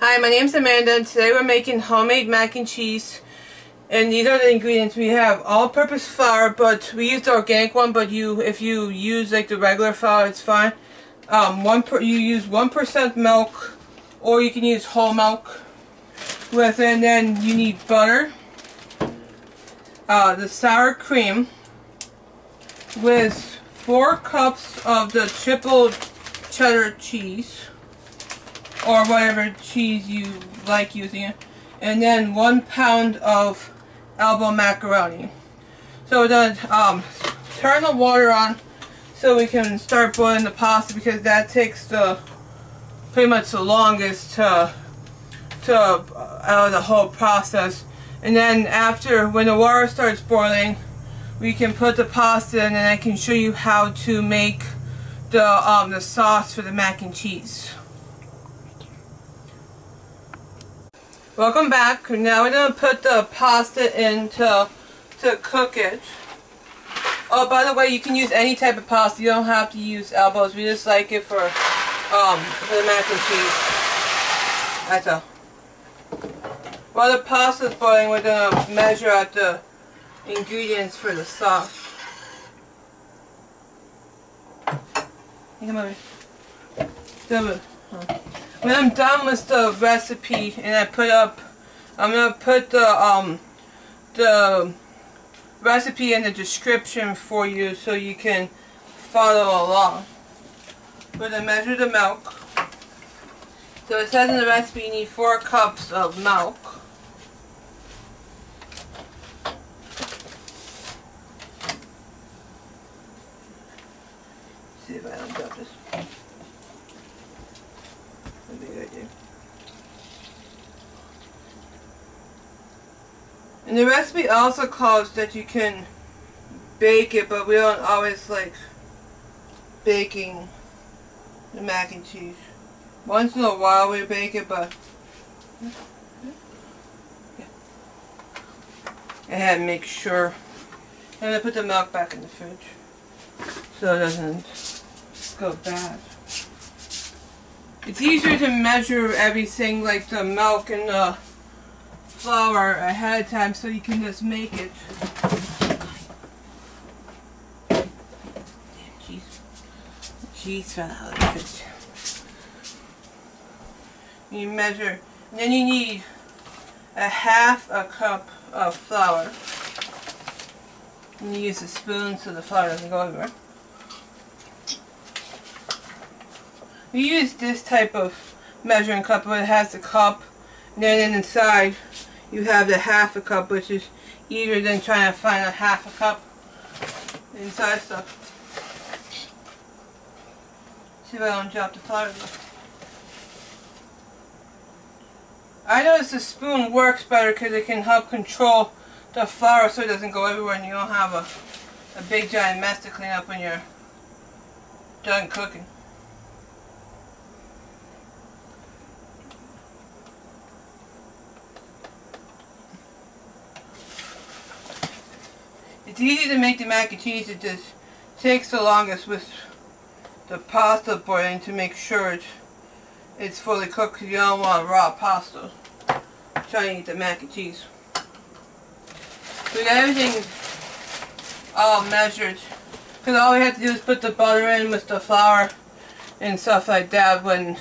Hi, my name's Amanda, and today we're making homemade mac and cheese. And these are the ingredients. We have all-purpose flour, but we used the organic one. But if you use like the regular flour, it's fine. You use 1% milk, or you can use whole milk with. And then you need butter, the sour cream, with 4 cups of the triple cheddar cheese, or whatever cheese you like using it, and then 1 pound of elbow macaroni. So we're gonna turn the water on so we can start boiling the pasta, because that takes pretty much the longest to out of the whole process. And then when the water starts boiling, we can put the pasta in, and I can show you how to make the sauce for the mac and cheese. Welcome back. Now we're going to put the pasta in to cook it. Oh, by the way, you can use any type of pasta. You don't have to use elbows. We just like it for the mac and cheese. That's all. While the pasta is boiling, we're going to measure out the ingredients for the sauce. Come over. When I'm done with the recipe and I'm gonna put the recipe in the description for you so you can follow along. We're gonna measure the milk. So it says in the recipe you need 4 cups of milk. See if I don't drop this. And the recipe also calls that you can bake it, but we don't always like baking the mac and cheese. Once in a while we bake it, but I had to make sure. I'm going to put the milk back in the fridge so it doesn't go bad. It's easier to measure everything, like the milk and the flour, ahead of time, so you can just make it. Cheese fell out of it. You measure, and then you need ½ cup of flour. And you use a spoon so the flour doesn't go everywhere. We use this type of measuring cup where it has the cup, and then inside you have the ½ cup, which is easier than trying to find a ½ cup inside stuff. See if I don't drop the flour. I notice the spoon works better because it can help control the flour so it doesn't go everywhere, and you don't have a big giant mess to clean up when you're done cooking. It's easy to make the mac and cheese. It just takes the longest with the pasta boiling to make sure it's fully cooked, because you don't want raw pasta trying to eat the mac and cheese. We got everything all measured, because all we have to do is put the butter in with the flour and stuff like that when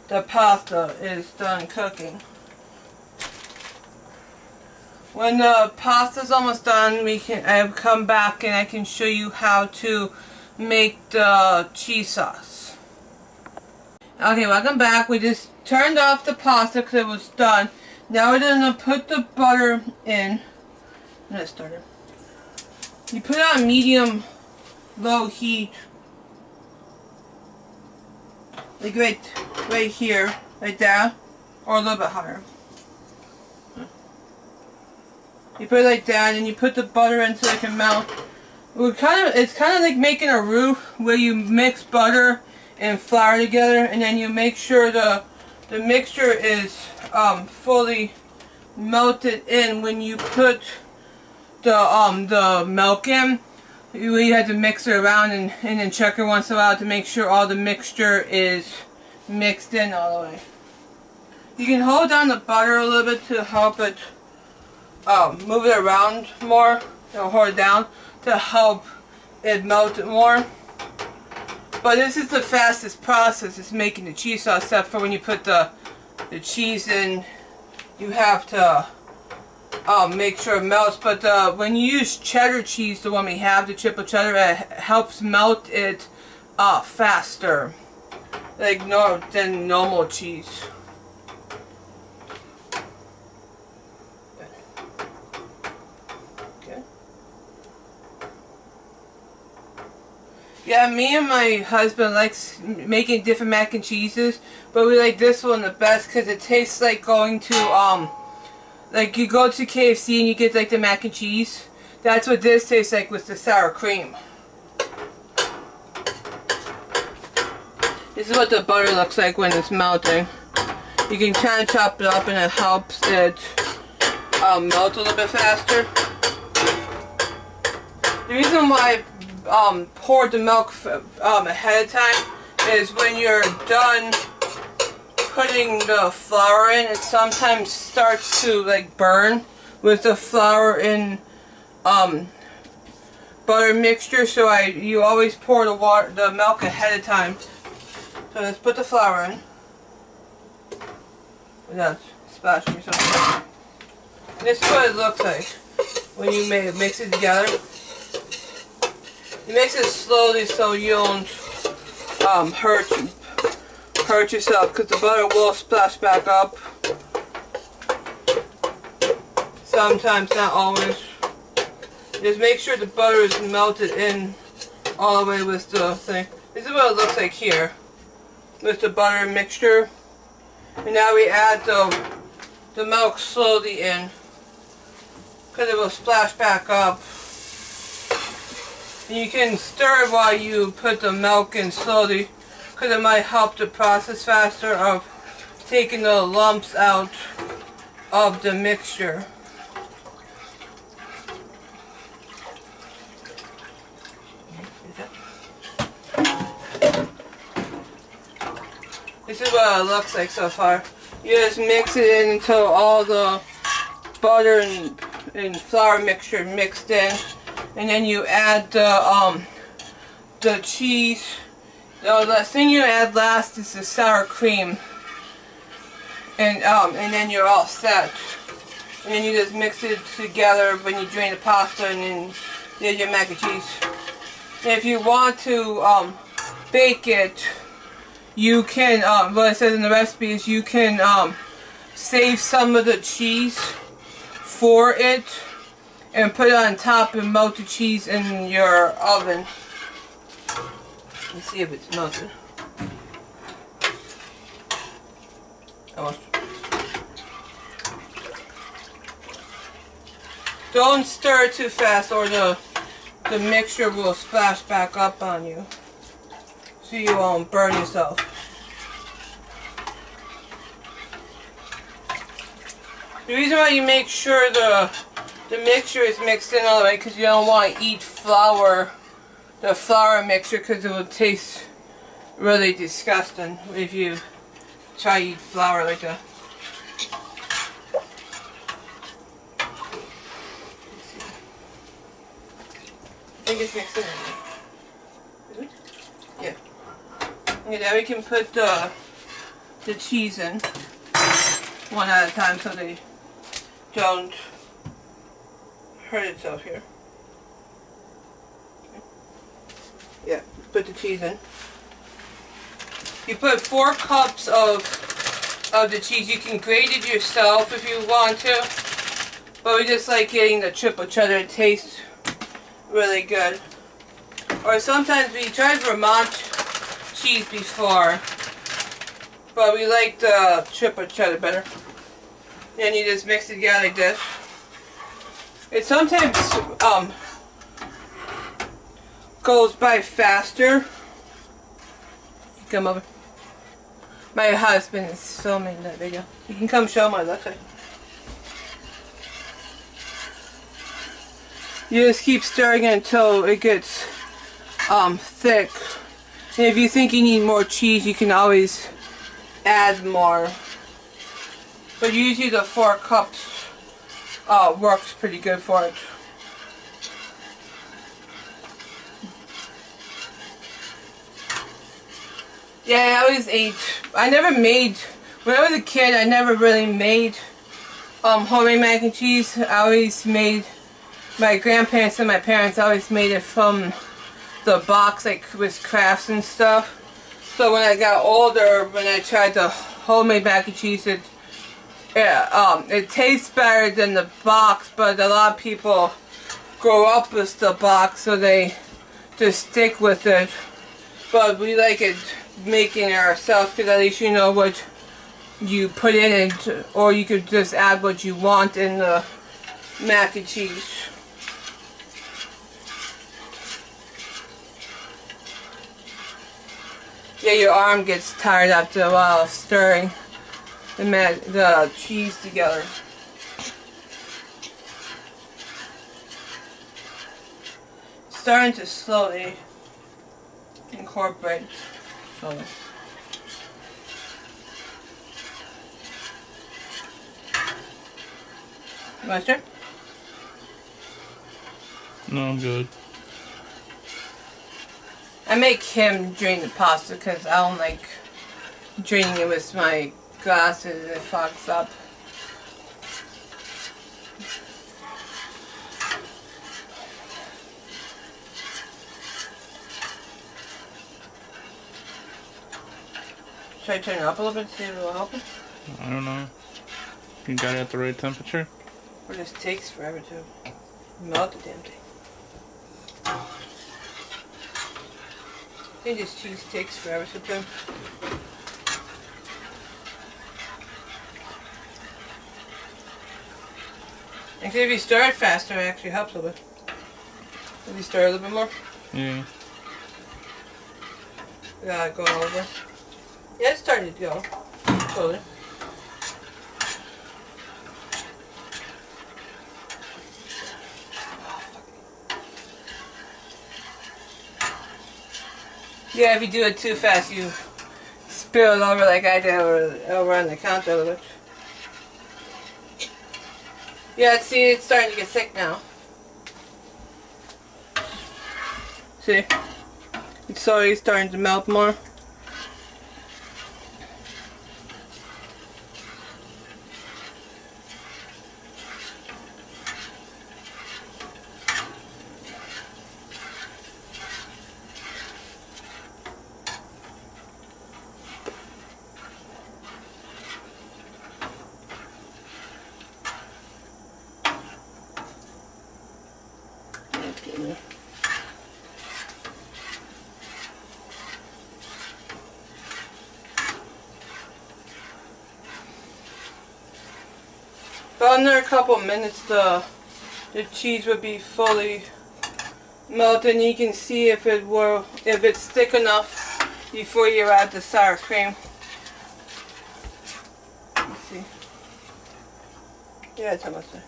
the pasta is done cooking. When the pasta's almost done, I come back and I can show you how to make the cheese sauce. Okay, welcome back. We just turned off the pasta because it was done. Now we're going to put the butter in. I'm going to start it. You put it on medium, low heat. Like right here, like that, or a little bit higher. You put it like that, and you put the butter in so it can melt. It's kind of like making a roux, where you mix butter and flour together, and then you make sure the mixture is fully melted in. When you put the milk in, you have to mix it around and then check it once in a while to make sure all the mixture is mixed in all the way. You can hold down the butter a little bit to help it move it around more. Hold it down to help it melt it more. But this is the fastest process, is making the cheese sauce, except for when you put the cheese in, you have to make sure it melts. But when you use cheddar cheese, the one we have, the triple cheddar, it helps melt it faster, like than normal cheese. Okay. Yeah, me and my husband likes making different mac and cheeses, but we like this one the best because it tastes like going to like you go to KFC and you get like the mac and cheese. That's what this tastes like with the sour cream. This is what the butter looks like when it's melting. You can kind of chop it up and it helps it melt a little bit faster. The reason why I pour the milk ahead of time is when you're done putting the flour in, it sometimes starts to like burn with the flour in butter mixture. So you always pour the milk ahead of time. So let's put the flour in without splashing yourself. This is what it looks like when you mix it together. You mix it slowly so you don't hurt yourself, because the butter will splash back up. Sometimes, not always. Just make sure the butter is melted in all the way with the thing. This is what it looks like here with the butter mixture. And now we add the milk slowly in, because it will splash back up. And you can stir while you put the milk in slowly, because it might help the process faster of taking the lumps out of the mixture. This is what it looks like so far. You just mix it in until all the butter and flour mixture mixed in, and then you add the cheese. The thing you add last is the sour cream, and then you're all set. And then you just mix it together when you drain the pasta, and then there's your mac and cheese. And if you want to bake it, you can, what it says in the recipe is you can save some of the cheese for it and put it on top and melt the cheese in your oven. Let's see if it's melted. Don't stir too fast or the mixture will splash back up on you, so you won't burn yourself. The reason why you make sure the mixture is mixed in all the way, because you don't want to eat the flour mixture, because it will taste really disgusting if you try to eat flour like that. I think it's mixed in. Is it? Yeah. Okay, now we can put the cheese in one at a time so they don't hurt itself here. Okay. Yeah, put the cheese in. You put 4 cups of the cheese. You can grate it yourself if you want to, but we just like getting the triple cheddar. It tastes really good. Or sometimes we tried Vermont cheese before, but we like the triple cheddar better. And you just mix it together like this. It sometimes goes by faster. Come over. My husband is filming that video. You can come show my look. You just keep stirring it until it gets thick. And if you think you need more cheese, you can always add more. But usually the 4 cups works pretty good for it. Yeah, I always ate. I never made. When I was a kid, I never really made homemade mac and cheese. I always made. My grandparents and my parents always made it from the box, like with crafts and stuff. So when I got older, when I tried the homemade mac and cheese, it tastes better than the box. But a lot of people grow up with the box, so they just stick with it. But we like it making it ourselves, because at least you know what you put in it, or you could just add what you want in the mac and cheese. Yeah, your arm gets tired after a while of stirring the cheese together. Starting to slowly incorporate. So. Mustard? No, I'm good. I make him drain the pasta because I don't like draining it with my glasses. It fogs up. Should I turn it up a little bit to see if it will help it? I don't know. You got it at the right temperature? Or this takes forever to melt the damn thing. I think this cheese takes forever sometimes. Actually, if you stir it faster, it actually helps a little bit. If you stir a little bit more. Yeah. Yeah, go over. Yeah, it's starting to go. Slowly. Yeah, if you do it too fast, you spill it over like I did over on the counter a little bit. Yeah, see, it's starting to get thick now. See? It's slowly starting to melt more. About another couple minutes, the cheese would be fully melted, and you can see if it's thick enough before you add the sour cream. Let's see. Yeah, it's almost there.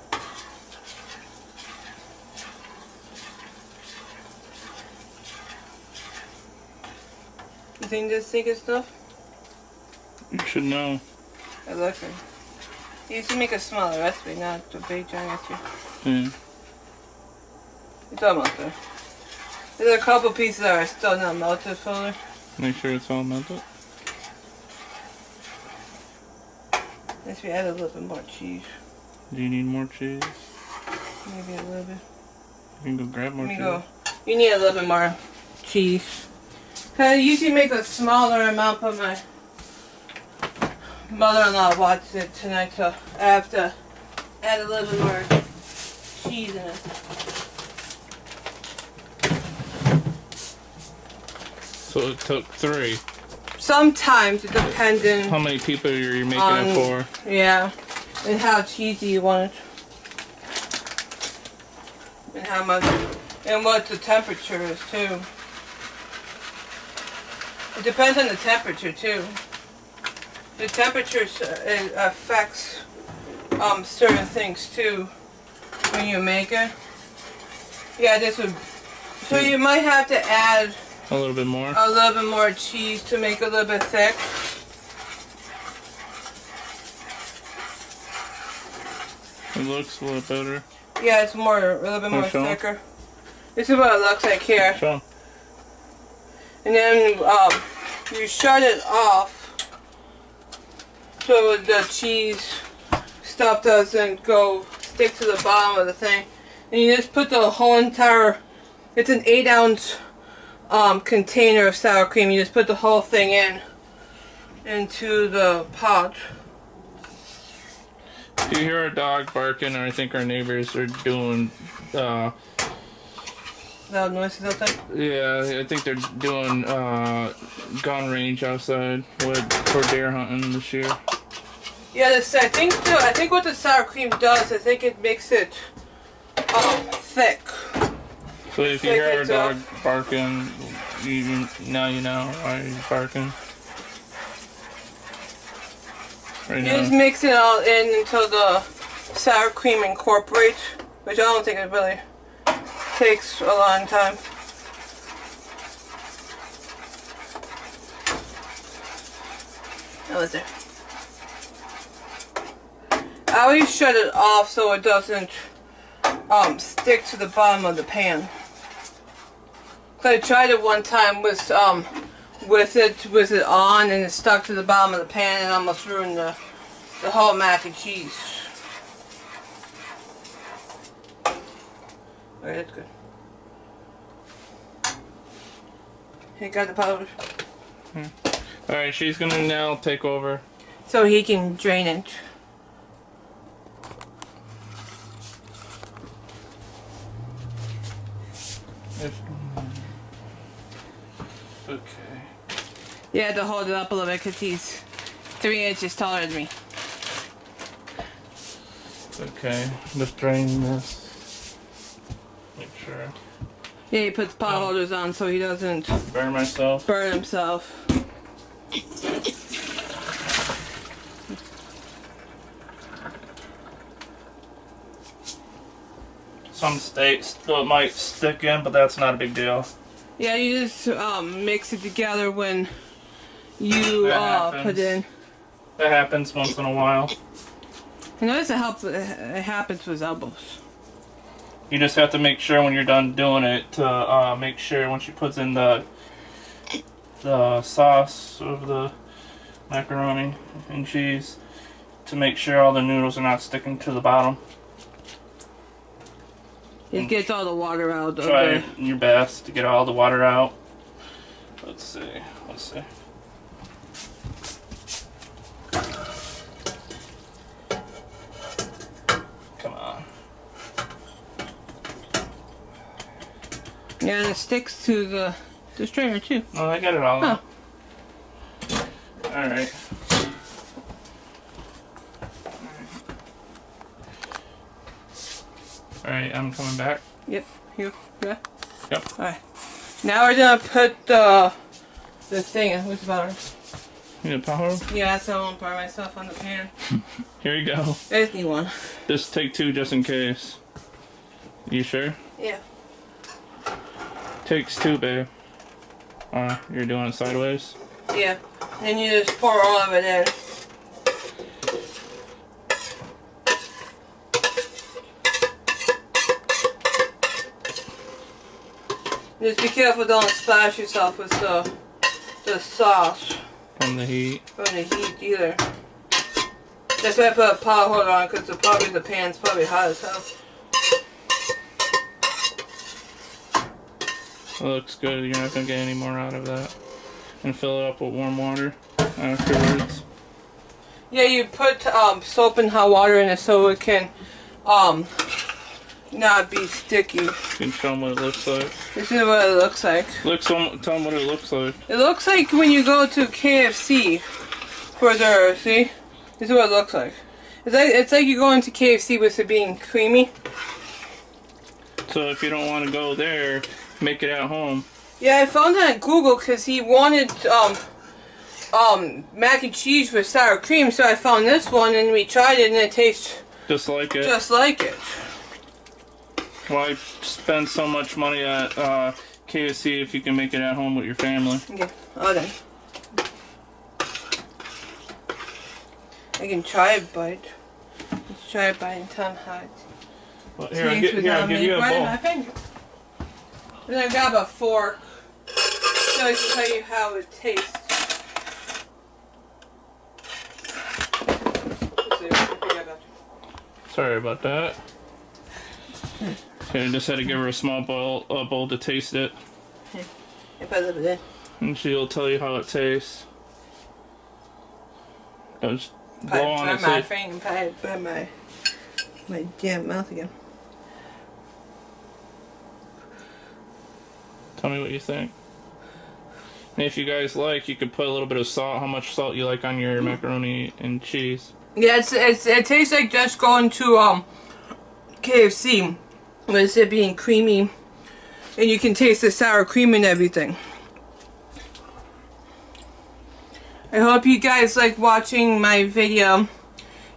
You think this thick is enough? You should know. It looks like. You used to make a smaller recipe, not the big giant recipe. Yeah. It's almost there. There's a couple pieces that are still not melted fully. Make sure it's all melted. Unless we add a little bit more cheese. Do you need more cheese? Maybe a little bit. You can go grab more cheese. Go. You need a little bit more cheese. I usually make a smaller amount, but my mother-in-law watched it tonight, so I have to add a little bit more cheese in it. So it took 3. Sometimes, depending. How many people are you making it for? Yeah, and how cheesy you want it. And how much, and what the temperature is too. It depends on the temperature too. The temperature affects certain things too when you make it. Yeah, this would. So you might have to add a little bit more. A little bit more cheese to make it a little bit thick. It looks a little better. Yeah, it's a little bit more Show 'em? thicker. This is what it looks like here. Show 'em. And then you shut it off so the cheese stuff doesn't stick to the bottom of the thing. And you just put the whole entire, it's an 8-ounce container of sour cream. You just put the whole thing into the pot. If you hear a dog barking, or I think our neighbors are doing, Loud noises out there? yeah, I think they're doing gun range outside for deer hunting this year. Yeah, I think what the sour cream does, I think it makes it thick. So if you hear a dog barking, now you know why he's barking. Right You now. just mix it all in until the sour cream incorporates, which I don't think it really takes a long time. Oh, it's there. I always shut it off so it doesn't stick to the bottom of the pan. So I tried it one time with it on, and it stuck to the bottom of the pan and almost ruined the whole mac and cheese. Alright, that's good. You got the powder? Alright, she's gonna now take over. So he can drain it. Okay. You had to hold it up a little bit because he's 3 inches taller than me. Okay, just drain this. Make sure. Yeah, he puts pot holders on so he doesn't Burn myself. burn himself. Some states it might stick in, but that's not a big deal. Yeah, you just mix it together when you That put in. That happens once in a while. I notice it happens with elbows. You just have to make sure when you're done doing it to make sure when she puts in the sauce of the macaroni and cheese to make sure all the noodles are not sticking to the bottom. It gets all the water out. Try your best to get all the water out. Let's see. Come on. Yeah, and it sticks to the strainer too. Oh, I got it all out. Alright. Alright, I'm coming back. Yep. You. Yeah. Yep. Alright. Now we're gonna put the thing. What's the butter? You need a power? Yeah, so I won't burn myself on the pan. Here you go. I just need one. Just take 2 just in case. You sure? Yeah. Takes 2, babe. You're doing it sideways? Yeah. And you just pour all of it in. Just be careful, don't splash yourself with the sauce From the heat. from the heat either. That's why I put a pot holder on, because the pan's probably hot as hell. It looks good. You're not going to get any more out of that. And fill it up with warm water afterwards. Yeah, you put soap and hot water in it so it can not be sticky. You can show them what it looks like. This is what it looks like. Tell them what it looks like. It looks like when you go to KFC for their, see? This is what it looks like. It's like you go into KFC with it being creamy. So if you don't want to go there, make it at home. Yeah, I found it on Google because he wanted mac and cheese with sour cream, so I found this one and we tried it and it tastes Just like it. just like it. Why spend so much money at KFC if you can make it at home with your family? Okay, all done. I can try a bite. Let's try it by and tell them how it Well, tastes I'll give you a right in bowl. my finger. And I grab a fork so I can tell you how it tastes. Sorry about that. Okay, I just had to give her a small bowl to taste it. And she'll tell you how it tastes. Just blow on it. My finger by my damn mouth again. Tell me what you think. And if you guys like, you could put a little bit of salt, how much salt you like on your macaroni and cheese. Yeah, it tastes like just going to KFC with it being creamy, and you can taste the sour cream and everything. I hope you guys like watching my video,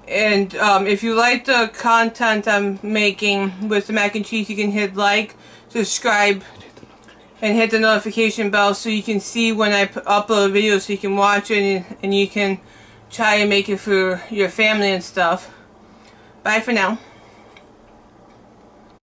and if you like the content I'm making with the mac and cheese, you can hit like, subscribe, and hit the notification bell so you can see when I upload videos, so you can watch it and you can try and make it for your family and stuff. Bye for now.